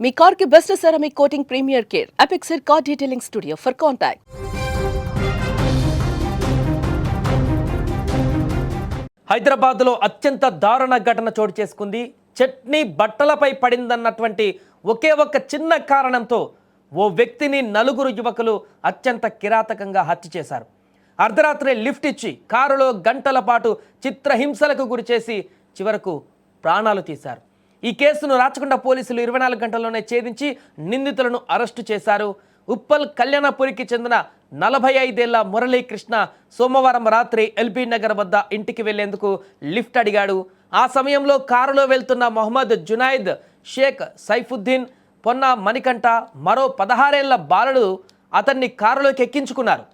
మీ car కి best ceramic coating premier care Apexer car detailing studio for contact. హైదరాబాద్లో అత్యంత దారుణ ఘటన చోటు చేసుకుంది. చట్నీ బట్టలపై పడిందన్నటువంటి ఒకే ఒక్క చిన్న కారణంతో ఓ వ్యక్తిని నలుగురు యువకులు అత్యంత కిరాతకంగా హత్య చేశారు. అర్ధరాత్రి లిఫ్ట్ ఇచ్చి కారులో గంటల పాటు చిత్రహింసలకు గురిచేసి చివరకు ప్రాణాలు తీశారు. ఈ కేసును రాచకొండ పోలీసులు 24 గంటల్లోనే ఛేదించి నిందితులను అరెస్టు చేశారు. ఉప్పల్ కళ్యాణపురికి చెందిన 45 ఏళ్ల మురళీకృష్ణ సోమవారం రాత్రి ఎల్బీ నగర్ వద్ద ఇంటికి వెళ్లేందుకు లిఫ్ట్ అడిగాడు. ఆ సమయంలో కారులో వెళ్తున్న మొహమ్మద్ జునైద్, షేక్ సైఫుద్దీన్, పొన్న మణికంఠ, మరో 16 ఏళ్ల బాలుడు అతన్ని కారులోకి ఎక్కించుకున్నారు.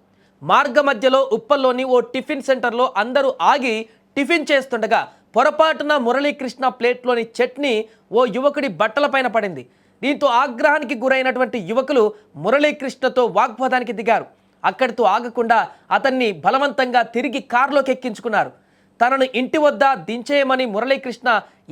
మార్గ మధ్యలో ఉప్పల్లోని ఓ టిఫిన్ సెంటర్లో అందరూ ఆగి టిఫిన్ చేస్తుండగా పొరపాటున మురళీకృష్ణ ప్లేట్లోని చట్నీ ఓ యువకుడి బట్టలపైన పడింది. దీంతో ఆగ్రహానికి గురైనటువంటి యువకులు మురళీకృష్ణతో వాగ్వాదానికి దిగారు. అక్కడితో ఆగకుండా అతన్ని బలవంతంగా తిరిగి కారులోకి ఎక్కించుకున్నారు. తనను ఇంటి వద్ద దించేయమని మురళీకృష్ణ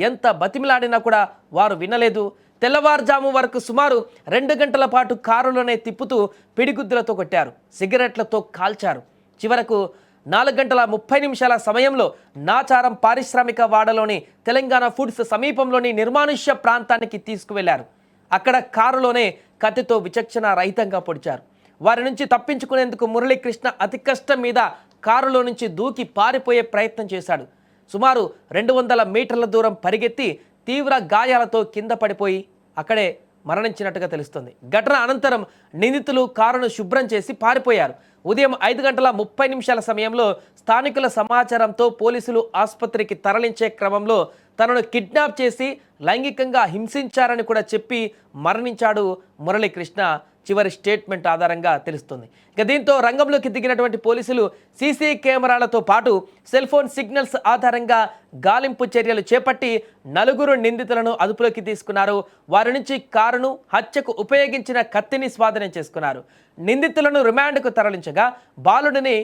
ఎంత బతిమిలాడినా కూడా వారు వినలేదు. తెల్లవారుజాము వరకు సుమారు 2 గంటల పాటు కారులోనే తిప్పుతూ పిడిగుద్దులతో కొట్టారు, సిగరెట్లతో కాల్చారు. చివరకు 4 గంటల 30 నిమిషాల సమయంలో నాచారం పారిశ్రామిక వాడలోని తెలంగాణ ఫుడ్స్ సమీపంలోని నిర్మానుష్య ప్రాంతానికి తీసుకువెళ్లారు. అక్కడ కారులోనే కత్తితో విచక్షణ రహితంగా పొడిచారు. వారి నుంచి తప్పించుకునేందుకు మురళీకృష్ణ అతి కష్టం మీద కారులో నుంచి దూకి పారిపోయే ప్రయత్నం చేశాడు. సుమారు 200 మీటర్ల దూరం పరిగెత్తి తీవ్ర గాయాలతో కింద పడిపోయి అక్కడే మరణించినట్టుగా తెలుస్తుంది. ఘటన అనంతరం నిందితులు కారును శుభ్రం చేసి పారిపోయారు. ఉదయం 5 గంటల 30 నిమిషాల సమయంలో స్థానికుల సమాచారంతో పోలీసులు ఆసుపత్రికి తరలించే క్రమంలో తనను కిడ్నాప్ చేసి లైంగికంగా హింసించారని కూడా చెప్పి మరణించాడు మురళీకృష్ణ. చివరి స్టేట్మెంట్ ఆధారంగా తెలుస్తుంది. ఇక దీంతో రంగంలోకి దిగినటువంటి పోలీసులు సీసీ కెమెరాలతో పాటు సెల్ ఫోన్ సిగ్నల్స్ ఆధారంగా గాలింపు చర్యలు చేపట్టి 4 నిందితులను అదుపులోకి తీసుకున్నారు. వారి నుంచి కారును, హత్యకు ఉపయోగించిన కత్తిని స్వాధీనం చేసుకున్నారు. నిందితులను రిమాండ్కు తరలించగా బాలుడిని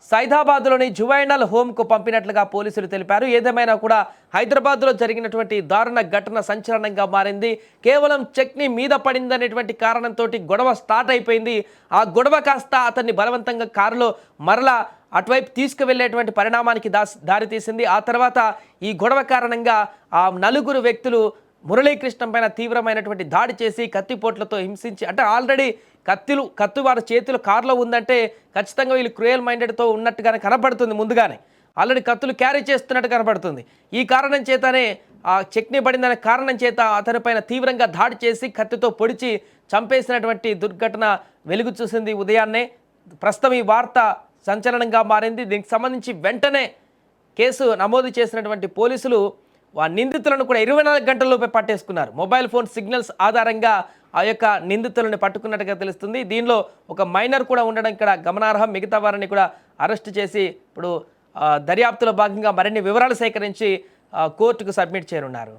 సైదాబాద్లోని జువైనల్ హోమ్కు పంపినట్లుగా పోలీసులు తెలిపారు. ఏదేమైనా కూడా హైదరాబాద్లో జరిగినటువంటి దారుణ ఘటన సంచలనంగా మారింది. కేవలం చట్నీ మీద పడిందనేటువంటి కారణంతో గొడవ స్టార్ట్ అయిపోయింది. ఆ గొడవ కాస్త అతన్ని బలవంతంగా కారులో మరలా అటువైపు తీసుకువెళ్ళేటువంటి పరిణామానికి దారితీసింది. ఆ తర్వాత ఈ గొడవ కారణంగా ఆ 4 వ్యక్తులు మురళీకృష్ణ పైన తీవ్రమైనటువంటి దాడి చేసి కత్తిపోట్లతో హింసించి, అంటే ఆల్రెడీ కత్తి వారి చేతులు కారులో ఉందంటే ఖచ్చితంగా వీళ్ళు క్రూయల్ మైండెడ్తో ఉన్నట్టుగానే కనపడుతుంది. ముందుగానే ఆల్రెడీ కత్తులు క్యారీ చేస్తున్నట్టు కనపడుతుంది. ఈ కారణం చేతనే ఆ చట్నీ పడిందనే కారణం చేత అతనిపైన తీవ్రంగా దాడి చేసి కత్తితో పొడిచి చంపేసినటువంటి దుర్ఘటన వెలుగు చూసింది ఉదయాన్నే. ప్రస్తుతం ఈ వార్త సంచలనంగా మారింది. దీనికి సంబంధించి వెంటనే కేసు నమోదు చేసినటువంటి పోలీసులు ఆ నిందితులను కూడా 24 గంటల్లోపే పట్టేసుకున్నారు. మొబైల్ ఫోన్ సిగ్నల్స్ ఆధారంగా ఆ యొక్క నిందితులను పట్టుకున్నట్టుగా తెలుస్తుంది. దీనిలో ఒక మైనర్ కూడా ఉండడం ఇక్కడ గమనార్హం. మిగతా వారిని కూడా అరెస్ట్ చేసి ఇప్పుడు దర్యాప్తులో భాగంగా మరిన్ని వివరాలు సేకరించి కోర్టుకు సబ్మిట్ చేయనున్నారు.